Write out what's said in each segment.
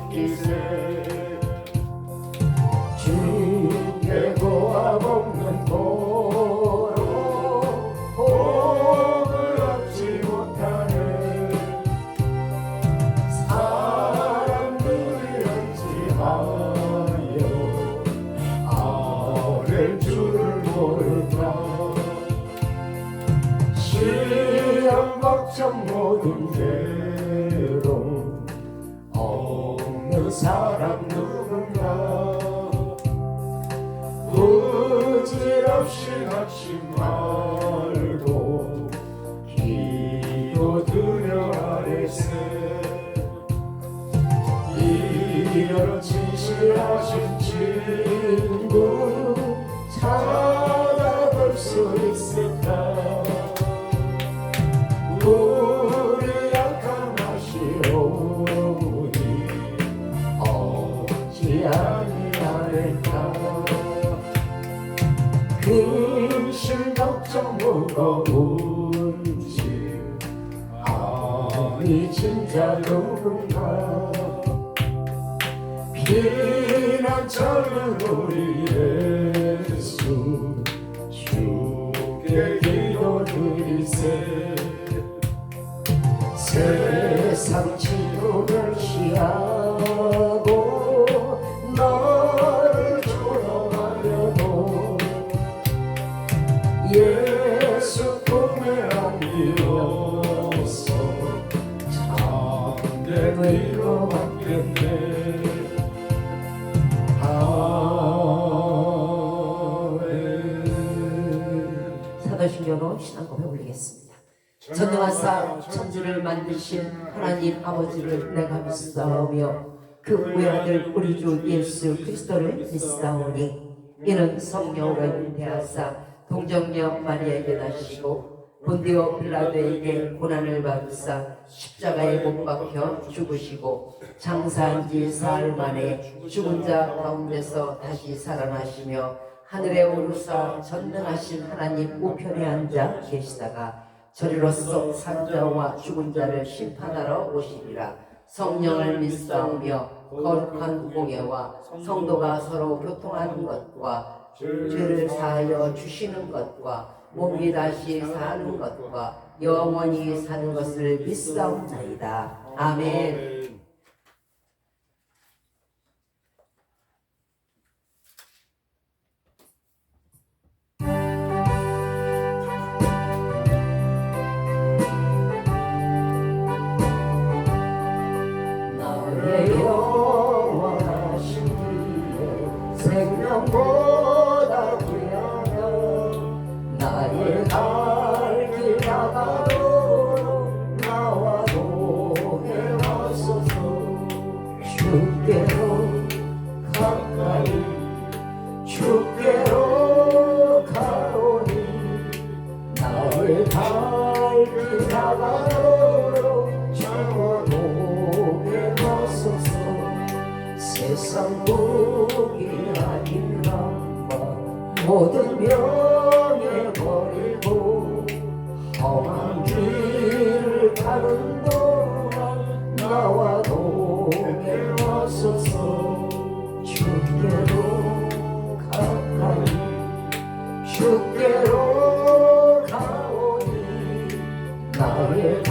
맡기세. 주께 고함 없는 도로 복을 얻지 못하는 사람들이 어찌하여 아랠 줄을 모를까. 시험 걱정 모든 죄로 없는 사람 누군가. 부질없이 하지 말고 기도드려 아뢰세. 이런 진실하신 친구 찾아볼 수 있을까. 우리 약한 하시오니 어찌 아니할까. 근심 걱정 무거운 짐 아니 진짜 누군가. 피난 젊은 우리 예수 주께 기도드리세. 세상 지도를 시하고 너를 조롱하려도 예수 꿈에 안기어서 참된 의로 받겠네. 사도신경으로 신앙고백 올리겠습니다. 전능하사 천지를 만드신 하나님 아버지를 내가 믿사오며 그 외아들 우리 주 예수 그리스도를 믿사오니 이는 성령으로 잉태하사 동정녀 마리아에게 나시고 본디오 빌라도에게 고난을 받으사 십자가에 못 박혀 죽으시고 장사한 지 사흘 만에 죽은 자 가운데서 다시 살아나시며 하늘에 오르사 전능하신 하나님 우편에 앉아 계시다가 저리로서 산자와 죽은 자를 심판하러 오시리라. 성령을 믿사오며 거룩한 공예와 성도가 서로 교통하는 것과 죄를 사하여 주시는 것과 몸이 다시 사는 것과 영원히 사는 것을 믿사옵나이다. 아멘. 나의 영원하신 길에 생명보다 귀하여 나의 갈 길 나가도록 나와 동행하소서. 주께로 가까이 주께로 가오니 나의 갈 길 나가도록 저와 동행하소서. 세상 복이 아닌 남과 모든 명예 버리고 험한 길을 가는 동안 나와 동행하소서. 주께로 가까이 주께로 가오니 나의 갈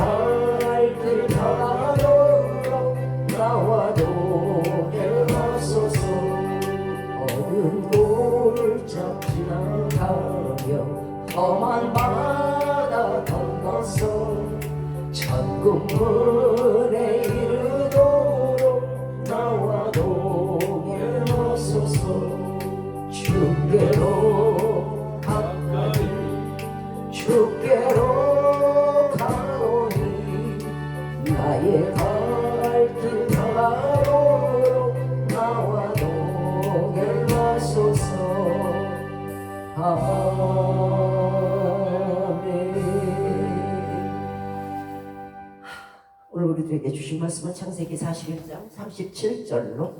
길 가도록 나와 동행하소서. 어두운 골짜 지나가며 험한 바다 건너서 천국 문에 이르도록 나와 동행하소서. 주께로 가까이 주께로 가오니 나의 갈 길 가도록 나와 동행하소서. 오늘 우리들에게 주신 말씀은 창세기 41장 37절로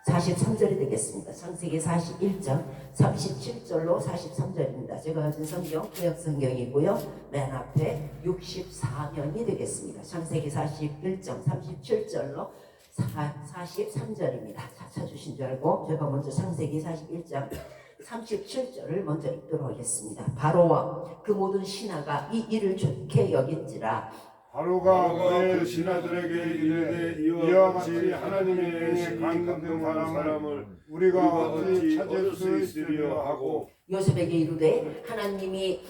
43절이 되겠습니다. 창세기 41장 37절로 43절입니다. 제가 가진 성경 구약성경이고요. 맨 앞에 64면이 되겠습니다. 창세기 41장 37절로 43절입니다. 찾아주신 줄 알고 제가 먼저 창세기 41장 37절을 먼저 읽도록 하겠습니다. 바로와 그 모든 신하가 이 일을 좋게 여긴지라. 바로가 그의 신하들에게 이르되 이와 같이 하나님의 은혜에 감동된 사람을 우리가 어찌 찾을 수 있으리요 하고 요셉에게 이르되 하나님이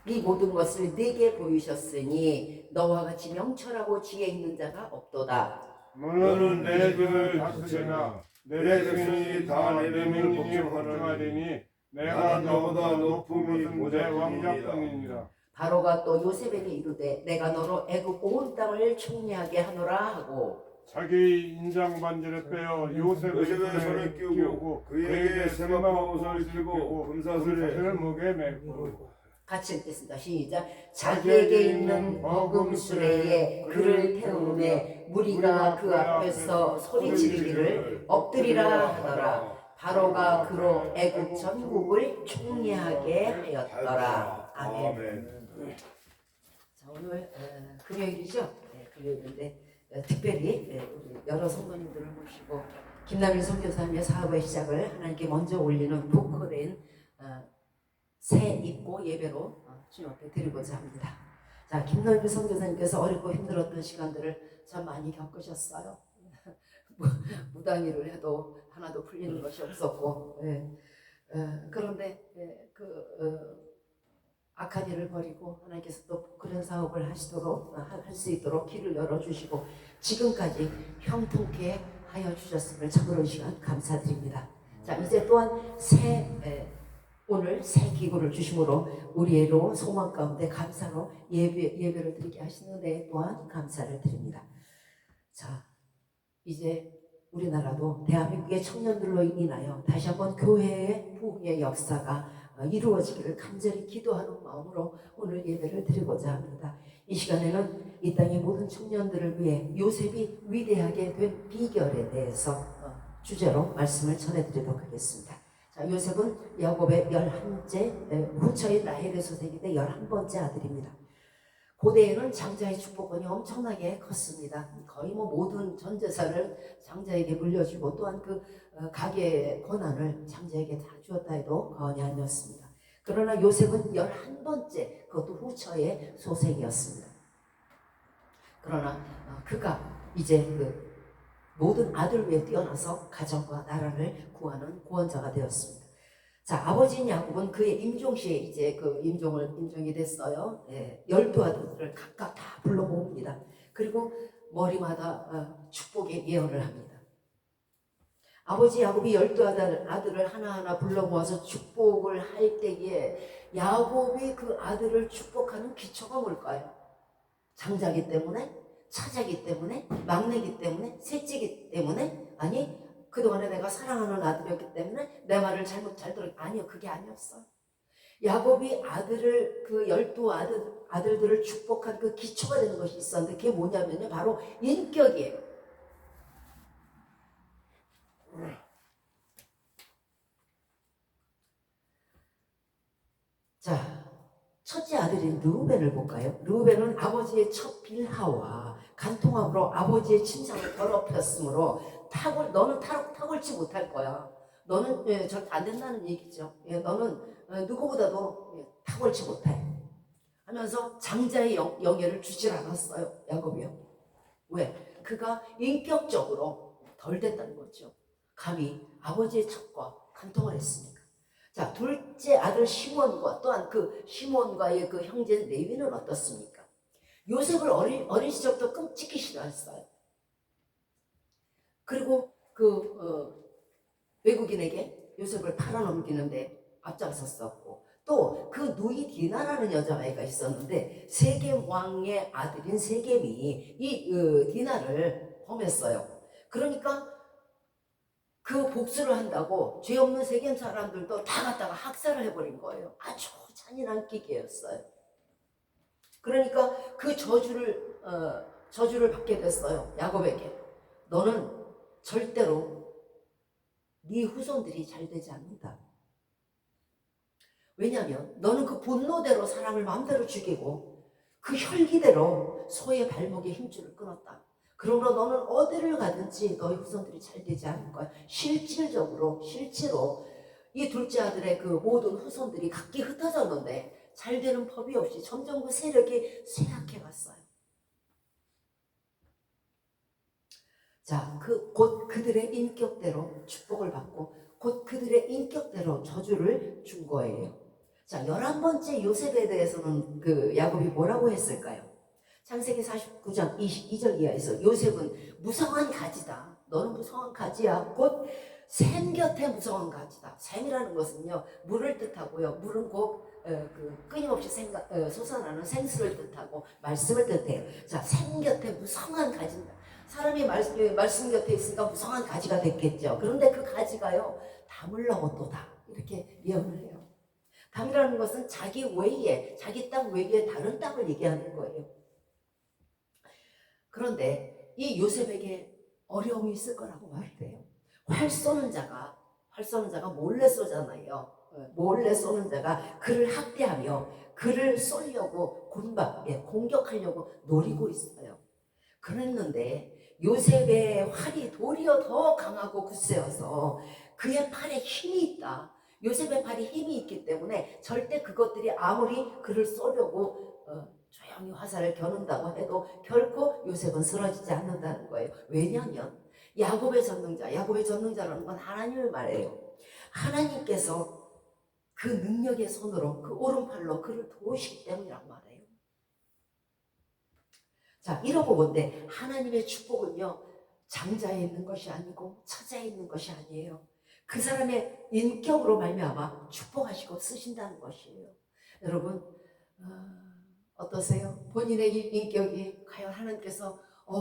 이 모든 것을 네게 보이셨으니 너와 같이 명철하고 지혜 있는 자가 없도다. 너는 내 집을 다스리라. 내 백성이 다 내 명령에 헌정하리니 내가 너보다 높은 것은 내 왕자뿐이니라. 바로가 또 요셉에게 이르되 내가 너로 애굽 온 땅을 총리하게 하노라 하고 자기 인장 반지를 빼어 요셉의 손에 끼우고 그에게 세마포 옷을 입히고 금사슬을 목에 메고 같이 읽겠습니다. 시작. 자기에게 있는 버금 수레에 그를 태우매 무리가 그 앞에서 소리 지르기를 엎드리라 하더라. 바로가 그로 애굽 전국을 총리하게 하였더라. 아멘. 자, 오늘 금요일이죠. 금요일인데 특별히 우리 여러 성도님들을 모시고 김남일 선교사님의 사업의 시작을 하나님께 먼저 올리는 복호된 새 입고 예배로 주님 앞에 드리고자 합니다. 자, 김남일 선교사님께서 어렵고 힘들었던 시간들을 참 많이 겪으셨어요. 무당일을 해도 하나도 풀리는 것이 없었고, 그런데 악한 일을 버리고 하나님께서 또 그런 사업을 하시도록 할 수 있도록 길을 열어주시고 지금까지 형통케 하여 주셨음을 참으로 이 시간 감사드립니다. 자, 이제 또한 오늘 새 기구를 주심으로 우리로 소망 가운데 감사로 예배를 드리게 하시는데 또한 감사를 드립니다. 자, 이제 우리나라도 대한민국의 청년들로 인하여 다시 한번 교회의 부흥의 역사가 이루어지기를 간절히 기도하는 마음으로 오늘 예배를 드리고자 합니다. 이 시간에는 이 땅의 모든 청년들을 위해 요셉이 위대하게 된 비결에 대해서 주제로 말씀을 전해드리도록 하겠습니다. 자, 요셉은 야곱의 11째 후처인 라헬의 소생인데 11번째 아들입니다. 고대에는 장자의 축복권이 엄청나게 컸습니다. 거의 모든 전 재산을 장자에게 물려주고 또한 그 가계의 권한을 장자에게 다 주었다 해도 과언이 아니었습니다. 그러나 요셉은 11번째 그것도 후처의 소생이었습니다. 그러나 그가 이제 그 모든 아들 외에 뛰어나서 가정과 나라를 구하는 구원자가 되었습니다. 자, 아버지인 야곱은 그의 임종시에 이제 임종이 됐어요. 12아들들을 각각 다 불러 모읍니다. 그리고 머리마다 축복의 예언을 합니다. 아버지 야곱이 12아들을 하나하나 불러 모아서 축복을 할 때에 야곱이 그 아들을 축복하는 기초가 뭘까요? 장자기 때문에? 차자기 때문에? 막내기 때문에? 셋째기 때문에? 아니, 그동안에 내가 사랑하는 아들이었기 때문에 내 말을 잘 들었. 아니요, 그게 아니었어. 야곱이 그 12아들들을 축복한 그 기초가 되는 것이 있었는데 그게 뭐냐면요, 바로 인격이에요. 자, 첫째 아들인 르우벤을 볼까요? 르우벤은 아버지의 첫 빌하와 간통함으로 아버지의 침상을 더럽혔으므로 너는 탁월치 못할 거야. 너는 절대 안 된다는 얘기죠. 너는 누구보다도 탁월치 못해. 하면서 장자의 영예를 주질 않았어요. 야곱이요. 왜? 그가 인격적으로 덜 됐다는 거죠. 감히 아버지의 첩과 간통을 했으니까. 자, 둘째 아들 시몬과 또한 그 시몬과의 그 형제 레위는 어떻습니까? 요셉을 어린 시절부터 끔찍히 싫어했어요. 그리고 외국인에게 요셉을 팔아넘기는데 앞장섰었고 또 그 누이 디나라는 여자아이가 있었는데 세겜 왕의 아들인 세겜이 이 디나를 범했어요. 그러니까 그 복수를 한다고 죄 없는 세겜 사람들도 다 갖다가 학살을 해버린 거예요. 아주 잔인한 기계였어요. 그러니까 그 저주를 받게 됐어요. 야곱에게. 너는 절대로 네 후손들이 잘 되지 않는다. 왜냐하면 너는 그 분노대로 사람을 마음대로 죽이고 그 혈기대로 소의 발목에 힘줄을 끊었다. 그러므로 너는 어디를 가든지 너희 후손들이 잘 되지 않을 거야. 실질적으로 실제로 이 둘째 아들의 그 모든 후손들이 각기 흩어졌는데 잘 되는 법이 없이 점점 그 세력이 쇠약해 갔어요. 자, 곧 그들의 인격대로 축복을 받고 곧 그들의 인격대로 저주를 준 거예요. 자, 11번째 요셉에 대해서는 그 야곱이 뭐라고 했을까요? 창세기 49장 22절 이하에서 요셉은 무성한 가지다. 너는 무성한 가지야. 곧 샘 곁에 무성한 가지다. 샘이라는 것은요, 물을 뜻하고요. 물은 곧 끊임없이 솟아나는 생수를 뜻하고 말씀을 뜻해요. 자, 샘 곁에 무성한 가지다. 사람이 말씀 곁에 있으니까 무성한 가지가 됐겠죠. 그런데 그 가지가요, 담을 넘었도다. 이렇게 예언을 해요. 담이라는 것은 자기 외에, 자기 땅 외에 다른 땅을 얘기하는 거예요. 그런데 이 요셉에게 어려움이 있을 거라고 말을 해요. 활 쏘는 자가 몰래 쏘잖아요. 몰래 쏘는 자가 그를 학대하며 그를 쏘려고 공격하려고 노리고 있어요. 그랬는데 요셉의 활이 도리어 더 강하고 굳세어서 그의 팔에 힘이 있다. 요셉의 팔에 힘이 있기 때문에 절대 그것들이 아무리 그를 쏘려고 조용히 화살을 겨눈다고 해도 결코 요셉은 쓰러지지 않는다는 거예요. 왜냐하면 야곱의 전능자라는 건 하나님을 말해요. 하나님께서 그 능력의 손으로 그 오른팔로 그를 도우시기 때문이라고 말해요. 자, 이러고 본데 하나님의 축복은요, 장자에 있는 것이 아니고 처자에 있는 것이 아니에요. 그 사람의 인격으로 말미암아 축복하시고 쓰신다는 것이에요. 여러분 어떠세요? 본인의 인격이 과연 하나님께서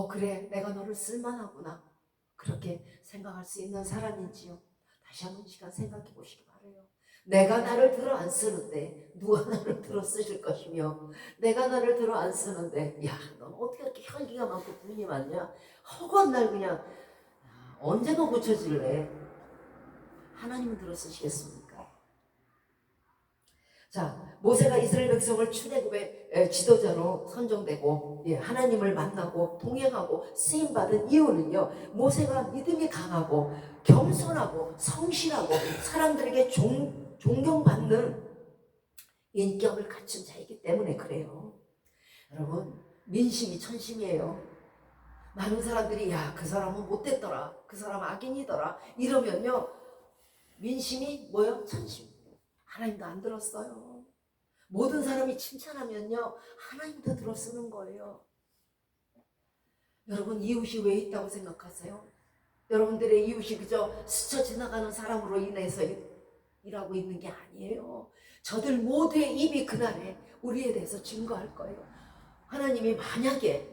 그래 내가 너를 쓸만하구나 그렇게 생각할 수 있는 사람인지요? 다시 한번 시간 생각해 보시기 바라요. 내가 나를 들어 안 쓰는데 누가 나를 들어 쓰실 것이며, 내가 나를 들어 안 쓰는데 야 넌 어떻게 이렇게 향기가 많고 부인이 많냐, 허구한 날 그냥 언제 너 고쳐질래? 하나님은 들어 쓰시겠습니까? 자, 모세가 이스라엘 백성을 출애굽의 지도자로 선정되고 하나님을 만나고 동행하고 쓰임받은 이유는요, 모세가 믿음이 강하고 겸손하고 성실하고 사람들에게 존경받는 인격을 갖춘 자이기 때문에 그래요. 여러분, 민심이 천심이에요. 많은 사람들이 야 그 사람은 못됐더라, 그 사람은 악인이더라 이러면요, 민심이 뭐요? 천심. 하나님도 안 들었어요. 모든 사람이 칭찬하면요, 하나님도 들어쓰는 거예요. 여러분, 이웃이 왜 있다고 생각하세요? 여러분들의 이웃이 그저 스쳐 지나가는 사람으로 인해서 일하고 있는 게 아니에요. 저들 모두의 입이 그날에 우리에 대해서 증거할 거예요. 하나님이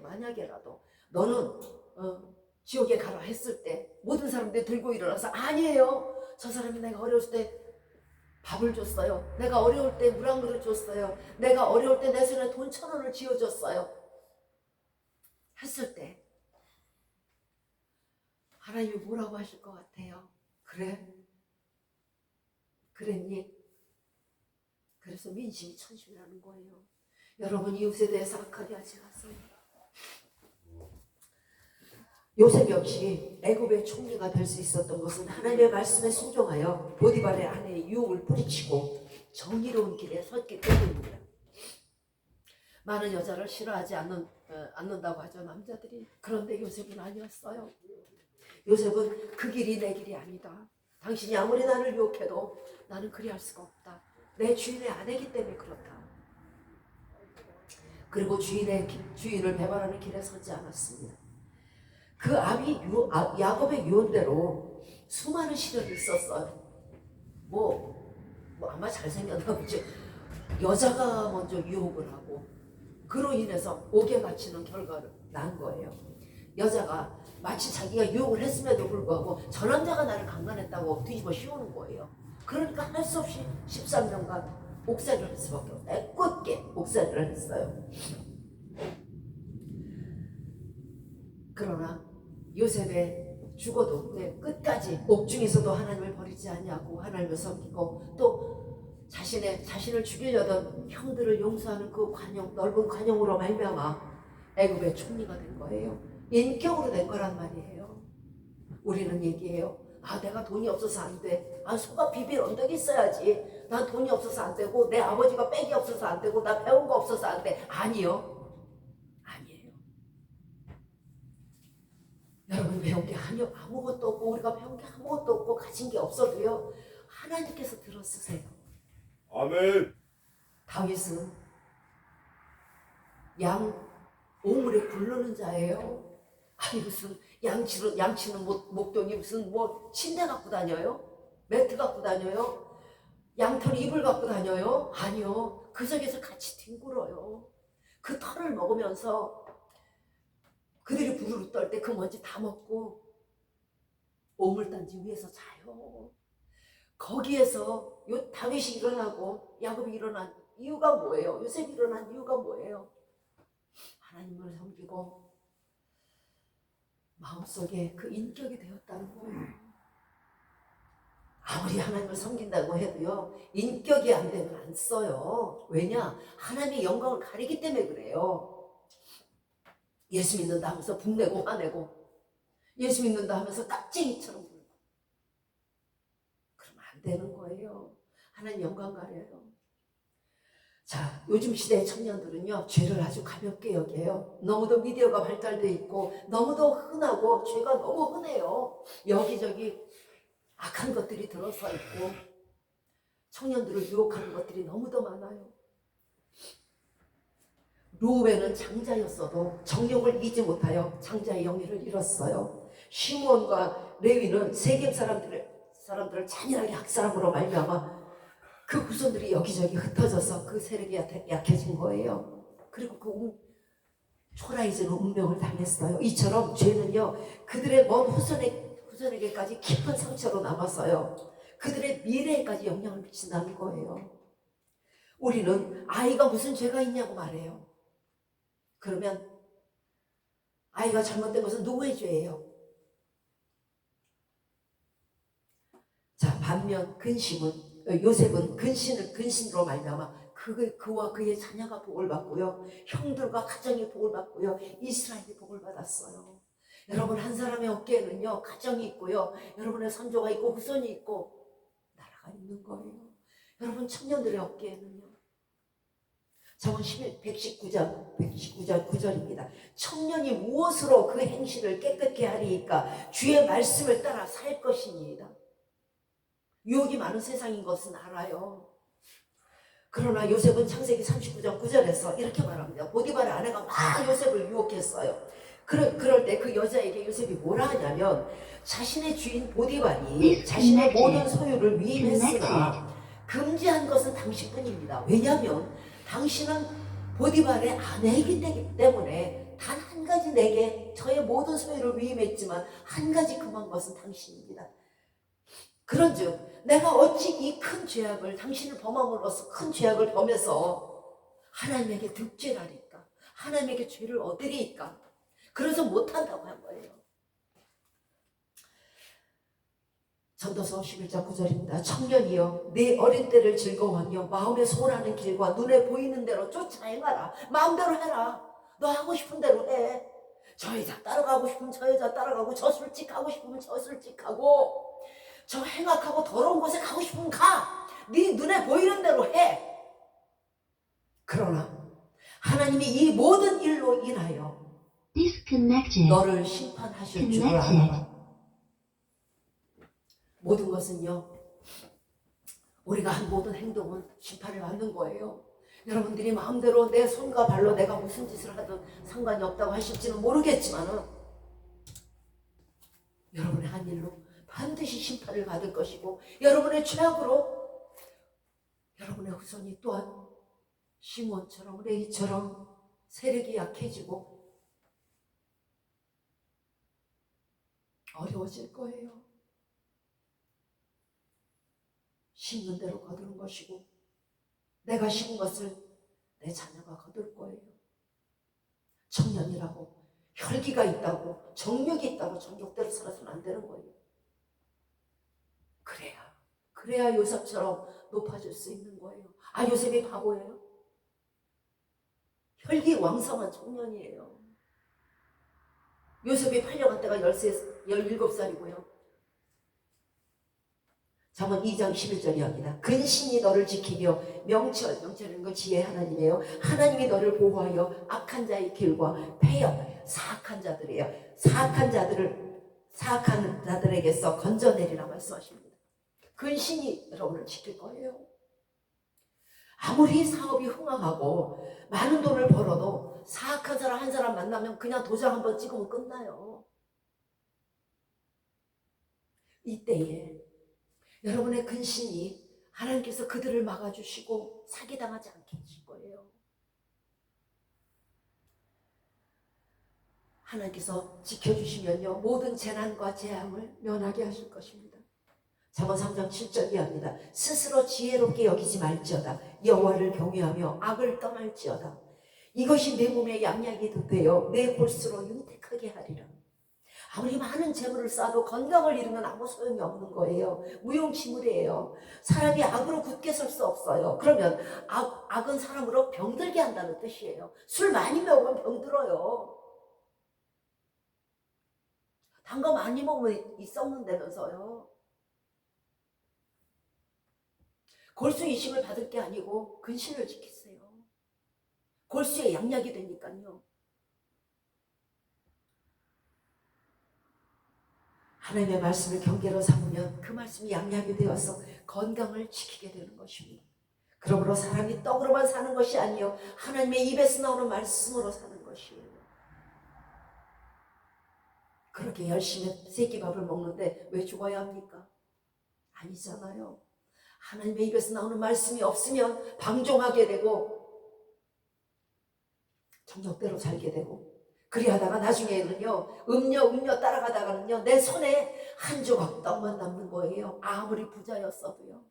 만약에라도 너는 지옥에 가라 했을 때 모든 사람들이 들고 일어나서 아니에요, 저 사람이 내가 어려울 때 밥을 줬어요, 내가 어려울 때 물 한 그릇 줬어요, 내가 어려울 때 내 손에 돈 1,000원을 쥐어줬어요 했을 때 하나님이 뭐라고 하실 것 같아요? 그래? 그랬니? 그래서 민심이 천심이라는 거예요. 여러분, 이웃에 대해서 악하게 하지 마세요. 요셉 역시 애굽의 총리가 될 수 있었던 것은 하나님의 말씀에 순종하여 보디발의 아내의 유혹을 뿌리치고 정의로운 길에 섰기 때문입니다. 많은 여자를 싫어하지 않는다고 하죠, 남자들이. 그런데 요셉은 아니었어요. 요셉은 그 길이 내 길이 아니다. 당신이 아무리 나를 유혹해도 나는 그리할 수가 없다. 내 주인의 아내이기 때문에 그렇다. 그리고 주인을 배반하는 길에 서지 않았습니다. 그 야곱의 유언대로 수많은 시련이 있었어요. 아마 잘생겼나 보죠. 여자가 먼저 유혹을 하고 그로 인해서 옥에 갇히는 결과를 난 거예요. 여자가 마치 자기가 유혹을 했음에도 불구하고 저 남자가 나를 강간했다고 뒤집어 씌우는 거예요. 그러니까 할 수 없이 13년간 옥살이를 할 수밖에 없어요. 애꿎게 옥살이를 했어요. 그러나 요셉의 죽어도 끝까지 옥중에서도 하나님을 버리지 아니하고 하나님을 섬기고 또 자신을 죽이려던 형들을 용서하는 그 관용, 넓은 관용으로 말미암아 애굽의 총리가 된 거예요. 인격으로 된 거란 말이에요. 우리는 얘기해요. 아, 내가 돈이 없어서 안 돼. 아, 소가 비빌 언덕이 있어야지. 난 돈이 없어서 안 되고, 내 아버지가 빽이 없어서 안 되고, 나 배운 거 없어서 안 돼. 아니요. 아니에요. 여러분, 배운 게 아무것도 없고, 우리가 배운 게 아무것도 없고, 가진 게 없어도요, 하나님께서 들어쓰세요. 아멘. 다윗은 양 오물에 굴르는 자예요. 아니, 무슨 양치는 목동이 무슨 뭐 침대 갖고 다녀요? 매트 갖고 다녀요? 양털 이불 갖고 다녀요? 아니요. 그 속에서 같이 뒹굴어요. 그 털을 먹으면서 그들이 부르르 떨 때 그 먼지 다 먹고 오물단지 위에서 자요. 거기에서 다윗이 일어나고 야곱이 일어난 이유가 뭐예요? 요셉이 일어난 이유가 뭐예요? 하나님을 섬기고 마음속에 그 인격이 되었다는 거예요. 아무리 하나님을 섬긴다고 해도요, 인격이 안 되면 안 써요. 왜냐? 하나님의 영광을 가리기 때문에 그래요. 예수 믿는다 하면서 분내고 화내고, 예수 믿는다 하면서 깍쟁이처럼 굴고, 그러면 안 되는 거예요. 하나님 영광 가려요. 자, 요즘 시대의 청년들은요, 죄를 아주 가볍게 여겨요. 너무도 미디어가 발달돼 있고, 너무도 흔하고, 죄가 너무 흔해요. 여기저기 악한 것들이 들어서 있고, 청년들을 유혹하는 것들이 너무도 많아요. 루벤은 장자였어도 정욕을 이기지 못하여 장자의 영예를 잃었어요. 시므온과 레위는 세겜 사람들을 잔인하게 학살함으로 말미암아 그 후손들이 여기저기 흩어져서 그 세력이 약해진 거예요. 그리고 그 초라해지는 운명을 당했어요. 이처럼 죄는요, 그들의 먼 후손에게까지 깊은 상처로 남았어요. 그들의 미래에까지 영향을 미친다는 거예요. 우리는 아이가 무슨 죄가 있냐고 말해요. 그러면 아이가 잘못된 것은 누구의 죄예요? 자, 반면 요셉은 근신으로 말미암아 그와 그의 자녀가 복을 받고요, 형들과 가정이 복을 받고요, 이스라엘이 복을 받았어요. 여러분, 한 사람의 어깨에는요, 가정이 있고요, 여러분의 선조가 있고 후손이 있고 나라가 있는 거예요. 여러분, 청년들의 어깨에는요, 잠언 119장 9절입니다. 청년이 무엇으로 그 행실을 깨끗게 하리이까? 주의 말씀을 따라 살 것이니이다. 유혹이 많은 세상인 것은 알아요. 그러나 요셉은 창세기 39장 9절에서 이렇게 말합니다. 보디발의 아내가 막 요셉을 유혹했어요. 그럴 때 그 여자에게 요셉이 뭐라 하냐면, 자신의 주인 보디발이 자신의 모든 소유를 위임했으나 금지한 것은 당신뿐입니다. 왜냐하면 당신은 보디발의 아내이기 때문에 단 한 가지 내게 저의 모든 소유를 위임했지만 한 가지 금한 것은 당신입니다. 그런즉 내가 어찌 이 큰 죄악을, 당신을 범함으로써 큰 죄악을 범해서 하나님에게 득죄라니까, 하나님에게 죄를 얻으리까, 그래서 못한다고 한 거예요. 전도서 11장 9절입니다. 청년이여, 네 어린 때를 즐거워하며 마음에 소원하는 길과 눈에 보이는 대로 쫓아 행하라. 마음대로 해라. 너 하고 싶은 대로 해. 저 여자 따라가고 싶으면 저 여자 따라가고, 저 술집 가고 싶으면 저 술집 가고, 저 행악하고 더러운 곳에 가고 싶으면 가. 네 눈에 보이는 대로 해. 그러나 하나님이 이 모든 일로 인하여 너를 심판하실 줄 알아라. 모든 것은요, 우리가 한 모든 행동은 심판을 받는 거예요. 여러분들이 마음대로 내 손과 발로 내가 무슨 짓을 하든 상관이 없다고 하실지는 모르겠지만은, 여러분의 한 일로 반드시 심판을 받을 것이고, 여러분의 죄악으로 여러분의 후손이 또한 시몬처럼 레이처럼 세력이 약해지고 어려워질 거예요. 심는 대로 거두는 것이고, 내가 심은 것을 내 자녀가 거둘 거예요. 청년이라고 혈기가 있다고 정욕이 있다고 정욕대로 살아서는 안 되는 거예요. 그래야 요셉처럼 높아질 수 있는 거예요. 아, 요셉이 바보예요? 혈기 왕성한 청년이에요. 요셉이 팔려간 때가 17살이고요. 잠언 2장 11절이 합니다. 근신이 너를 지키며 명철이라는 건 지혜 하나님이에요. 하나님이 너를 보호하여 악한 자의 길과 폐역, 사악한 자들이에요. 사악한 자들에게서 건져내리라 말씀하십니다. 근신이 여러분을 지킬 거예요. 아무리 사업이 흥황하고 많은 돈을 벌어도 사악한 사람 한 사람 만나면 그냥 도장 한번 찍으면 끝나요. 이때에 여러분의 근신이 하나님께서 그들을 막아주시고 사기당하지 않게 하실 거예요. 하나님께서 지켜주시면요 모든 재난과 재앙을 면하게 하실 것입니다. 잠언 3장 7절 이하입니다. 스스로 지혜롭게 여기지 말지어다. 여호와를 경외하며 악을 떠날지어다. 이것이 내 몸에 양약이 되어 내 골수로 윤택하게 하리라. 아무리 많은 재물을 쌓아도 건강을 잃으면 아무 소용이 없는 거예요. 무용지물이에요. 사람이 악으로 굳게 설 수 없어요. 그러면 악은 사람으로 병들게 한다는 뜻이에요. 술 많이 먹으면 병들어요. 단 거 많이 먹으면 이 썩는다면서요. 골수 이식을 받을 게 아니고 근신을 지키세요. 골수에 양약이 되니까요. 하나님의 말씀을 경계로 삼으면 그 말씀이 양약이 되어서 건강을 지키게 되는 것입니다. 그러므로 사람이 떡으로만 사는 것이 아니요 하나님의 입에서 나오는 말씀으로 사는 것이에요. 그렇게 열심히 세끼밥을 먹는데 왜 죽어야 합니까? 아니잖아요. 하나님의 입에서 나오는 말씀이 없으면 방종하게 되고 정욕대로 살게 되고 그리하다가 나중에는요 음료 따라가다가는요 내 손에 한 조각 떡만 남는 거예요. 아무리 부자였어도요.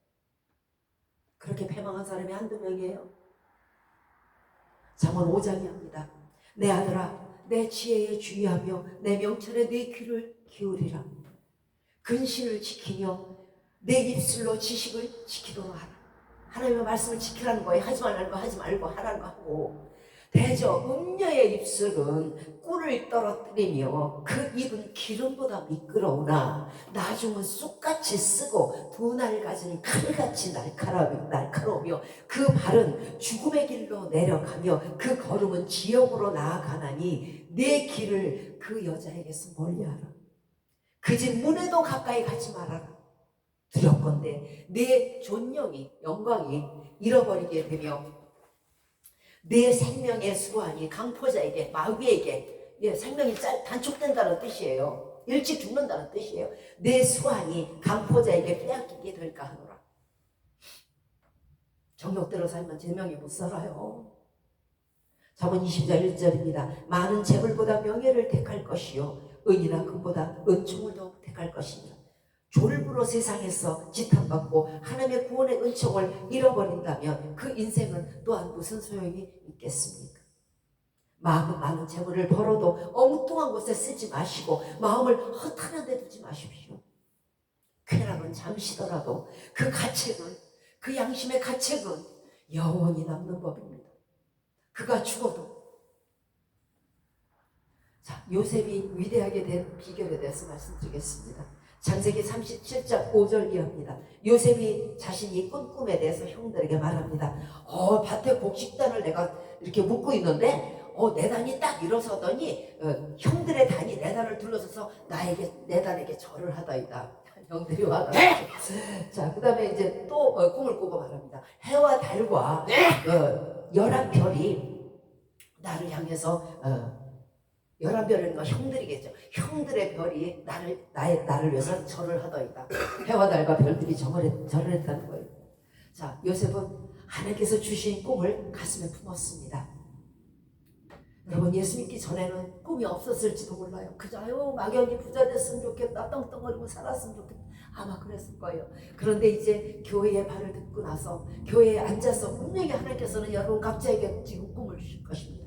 그렇게 패망한 사람이 한두 명이에요. 잠언 5장이 합니다. 내 아들아 내 지혜에 주의하며 내 명철에 내 귀를 기울이라. 근신을 지키며 내 입술로 지식을 지키도록 하라. 하나님의 말씀을 지키라는 거예요. 하지 말라는 거 하지 말고 하라는 거 하고. 대저 음녀의 입술은 꿀을 떨어뜨리며 그 입은 기름보다 미끄러우나 나중은 쑥같이 쓰고 두 날 가진 칼같이 날카로우며 그 발은 죽음의 길로 내려가며 그 걸음은 지옥으로 나아가나니 내 길을 그 여자에게서 멀리하라. 그 집 문에도 가까이 가지 말아라. 두렵건대 내 존영이 영광이 잃어버리게 되며 내 생명의 수완이 강포자에게 마귀에게 생명이 단축된다는 뜻이에요. 일찍 죽는다는 뜻이에요. 내 수완이 강포자에게 빼앗기게 될까 하노라. 정욕대로 살면 제명이 못 살아요. 잠언 20장 1절입니다. 많은 재물보다 명예를 택할 것이요 은이나 금보다 은총을 더 택할 것이니라. 졸부로 세상에서 지탄받고 하나님의 구원의 은총을 잃어버린다면 그 인생은 또한 무슨 소용이 있겠습니까? 많은 재물을 벌어도 엉뚱한 곳에 쓰지 마시고 마음을 허탄한 데 두지 마십시오. 쾌락은 잠시더라도 그 가책은 그 양심의 가책은 영원히 남는 법입니다. 그가 죽어도. 자, 요셉이 위대하게 된 비결에 대해서 말씀드리겠습니다. 창세기 37장 5절 이하입니다. 요셉이 자신이 꾼 꿈에 대해서 형들에게 말합니다. 밭에 곡식단을 내가 이렇게 묶고 있는데 내 단이 딱 일어서더니 형들의 단이 내 단을 둘러서서 내 단에게 절을 하다이다. 형들이 와가지고 자, 그 다음에 이제 또 꿈을 꾸고 말합니다. 해와 달과 11별이 나를 향해서 11별은 형들이겠죠. 형들의 별이 나를 위해서 절을 하더이다. 해와 달과 별들이 절을 했다는 거예요. 자, 요셉은 하나님께서 주신 꿈을 가슴에 품었습니다. 여러분, 예수 믿기 전에는 꿈이 없었을지도 몰라요. 그저 막연히 부자 됐으면 좋겠다, 떵떵거리고 살았으면 좋겠다, 아마 그랬을 거예요. 그런데 이제 교회의 발을 듣고 나서 교회에 앉아서 분명히 하나님께서는 여러분 각자에게 지금 꿈을 주실 것입니다.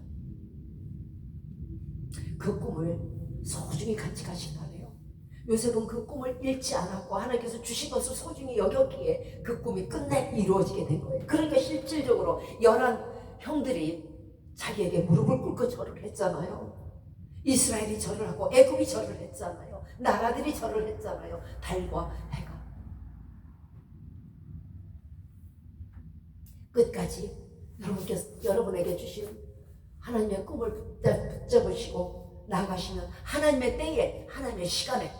그 꿈을 소중히 간직하신 거예요. 요셉은 그 꿈을 잃지 않았고 하나님께서 주신 것을 소중히 여겼기에 그 꿈이 끝내 이루어지게 된 거예요. 그러니까 실질적으로 11 형들이 자기에게 무릎을 꿇고 절을 했잖아요. 이스라엘이 절을 하고 애굽이 절을 했잖아요. 나라들이 절을 했잖아요. 달과 해가. 끝까지 여러분에게 주신 하나님의 꿈을 붙잡으시고 나가시는 하나님의 때에, 하나님의 시간에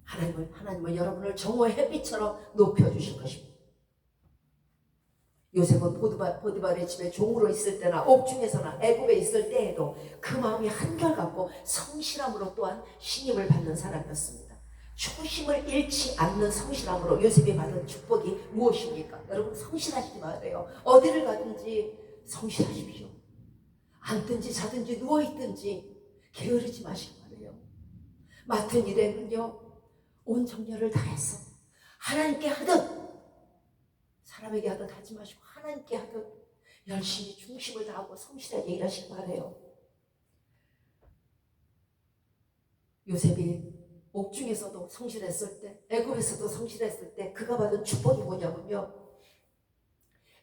하나님은 여러분을 정오의 햇빛처럼 높여주실 것입니다. 요셉은 보디발의 집에 종으로 있을 때나 옥중에서나 애굽에 있을 때에도 그 마음이 한결같고 성실함으로 또한 신임을 받는 사람이었습니다. 초심을 잃지 않는 성실함으로 요셉이 받은 축복이 무엇입니까? 여러분, 성실하시기 바래요. 어디를 가든지 성실하십시오. 앉든지 자든지 누워있든지 게으르지 마시기 바래요. 맡은 일에는요, 온 정열을 다해서 하나님께 하듯, 사람에게 하듯 하지 마시고 하나님께 하듯 열심히 중심을 다하고 성실하게 일하시기 바래요. 요셉이 옥중에서도 성실했을 때, 애굽에서도 성실했을 때 그가 받은 축복이 뭐냐면요,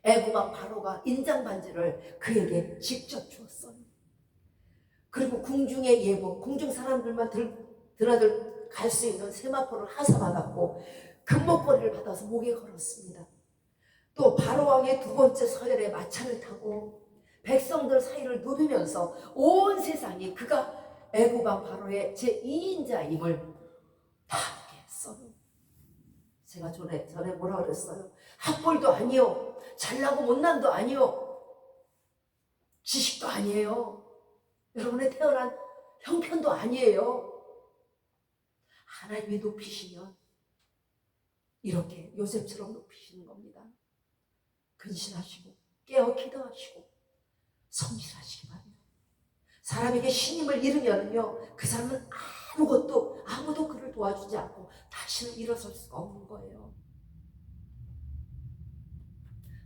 애굽 왕 바로가 인장 반지를 그에게 직접 주었어요. 그리고 궁중의 예복, 궁중 사람들만 드나들 갈 수 있는 세마포를 하사받았고 금목걸이를 받아서 목에 걸었습니다. 또 바로왕의 두 번째 서열에 마차를 타고 백성들 사이를 누비면서 온 세상이 그가 애굽왕 바로의 제2인자임을 다 알게 했어요. 제가 전에 뭐라 그랬어요? 학벌도 아니요, 잘나고 못난도 아니요, 지식도 아니에요, 여러분의 태어난 형편도 아니에요. 하나님이 높이시면 이렇게 요셉처럼 높이시는 겁니다. 근신하시고 깨어 기도하시고 성실하시기 바랍니다. 사람에게 신임을 잃으면요, 그 사람은 아무도 그를 도와주지 않고 다시는 일어설 수가 없는 거예요.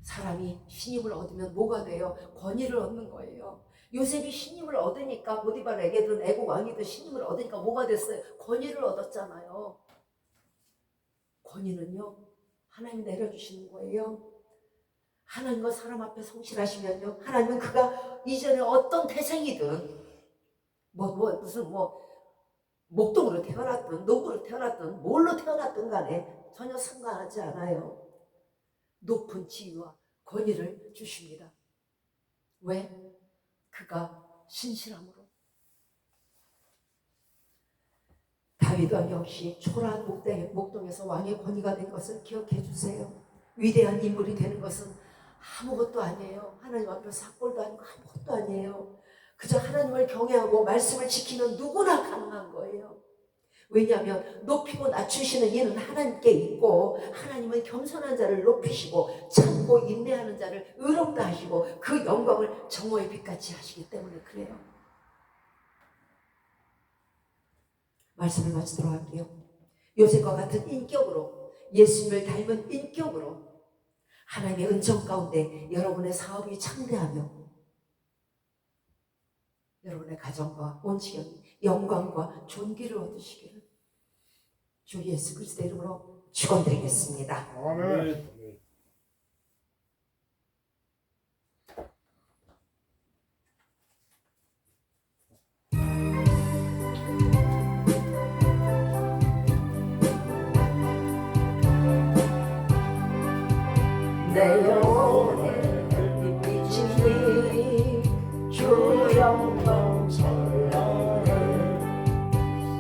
사람이 신임을 얻으면 뭐가 돼요? 권위를 얻는 거예요. 요셉이 신임을 얻으니까, 보디발에게든 애국 왕이든 신임을 얻으니까 뭐가 됐어요? 권위를 얻었잖아요. 권위는요, 하나님이 내려주시는 거예요. 하나님과 사람 앞에 성실하시면요, 하나님은 그가 이전에 어떤 태생이든 무슨 목동으로 태어났든 노구로 태어났든 뭘로 태어났든 간에 전혀 상관하지 않아요. 높은 지위와 권위를 주십니다. 왜? 그가 신실함으로. 다윗 왕 역시 초라한 목동에서 왕의 권위가 된 것을 기억해 주세요. 위대한 인물이 되는 것은 아무것도 아니에요. 하나님 앞에서 학벌도 아니고 아무것도 아니에요. 그저 하나님을 경외하고 말씀을 지키는 누구나 가능한 거예요. 왜냐하면 높이고 낮추시는 이는 하나님께 있고, 하나님은 겸손한 자를 높이시고 참고 인내하는 자를 의롭다 하시고 그 영광을 정오의 빛같이 하시기 때문에 그래요. 말씀을 마치도록 할게요. 요셉과 같은 인격으로, 예수님을 닮은 인격으로 하나님의 은총 가운데 여러분의 사업이 창대하며 여러분의 가정과 온 지경이 영광과 존귀를 얻으시기를 주 예수 그리스도의 이름으로 축원드리겠습니다. 아멘. 내 영혼의 빛이니 주 영광 찬양해.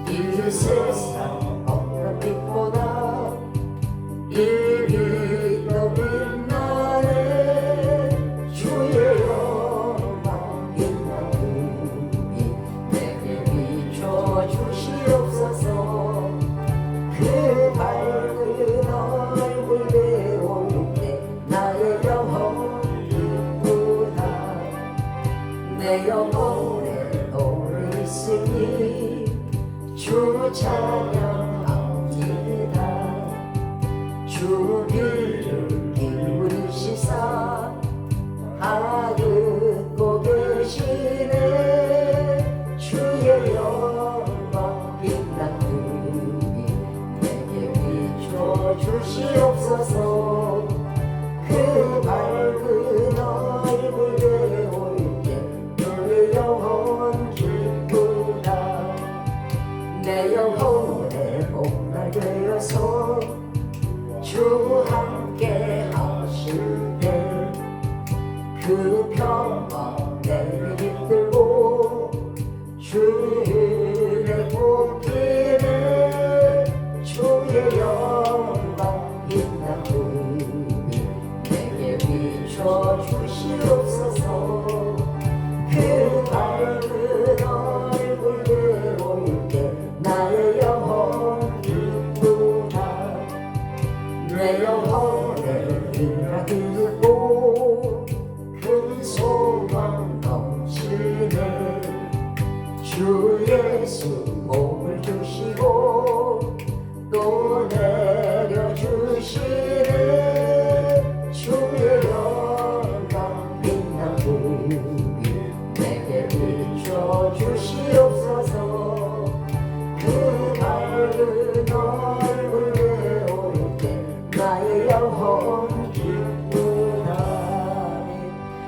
이 세상 어떤 빛보다 이리 더 빛나네. 주의 영광 빛나니 내게 비춰 주시옵소서. 그 밝은 얼굴 배울 때 나의 영혼 기쁘다. 내 영혼에 너를 있으니 주 찬양합니다. 주 귀를 기울이시사 다 듣고 계시네. 주의 영광 빛나니 내게 비춰 주시옵소서. 그 밝은 얼굴 배울 때 너의 영혼 기쁘다. 하여서 주 함께 하실 때 그 평강 내게 깃들고 주의 꽃길에 주의 영광 빛난 불이 내게 비춰주시옵소서. 그 밝은 얼굴 외로울 때 나의 영혼 기쁘다. 내 영혼을 일하고 큰 소망 넘치네. 주 예수 몸을 주시고 또 내려주시네. 주의 영광 빛난 불이 내게 비춰주시옵소서. 그 밝은 얼굴 외로울 때 나의 영혼 기쁘다.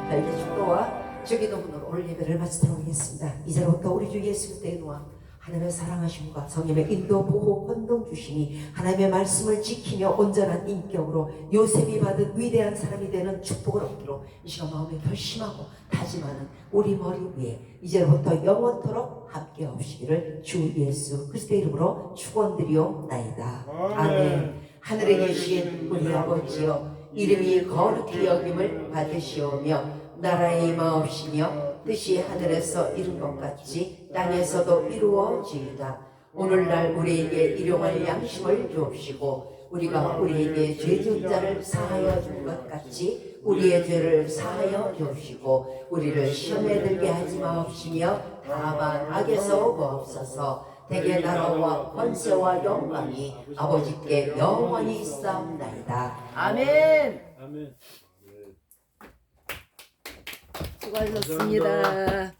자, 이제 축도와 주기도문으로 오늘 예배를 마치도록 하겠습니다. 이제부터 우리 주 예수 그리스도의 노와 하나님의 사랑하심과 성령의 인도 보호 권동 주심이 하나님의 말씀을 지키며 온전한 인격으로 요셉이 받은 위대한 사람이 되는 축복을 얻기로 이 시간 마음에 결심하고 다짐하는 우리 머리 위에 이제부터 영원토록 함께 하시기를 주 예수 그리스도의 이름으로 축원드리옵나이다. 아멘. 하늘에 계신 우리 아버지여, 이름이 거룩히 여김을 받으시오며 나라의 임하옵시며 뜻이 하늘에서 이룬 것 같이 땅에서도 이루어지이다. 오늘날 우리에게 일용할 양식을 주옵시고 우리가 우리에게 죄 지은 자를 사하여 준 것 같이 우리의 죄를 사하여 주옵시고 우리를 시험에 들게 하지 마옵시며 다만 악에서 구하옵소서. 대개 나라와 권세와 영광이 아버지께 영원히 있사옵나이다. 아멘. 아멘. 수고하셨습니다.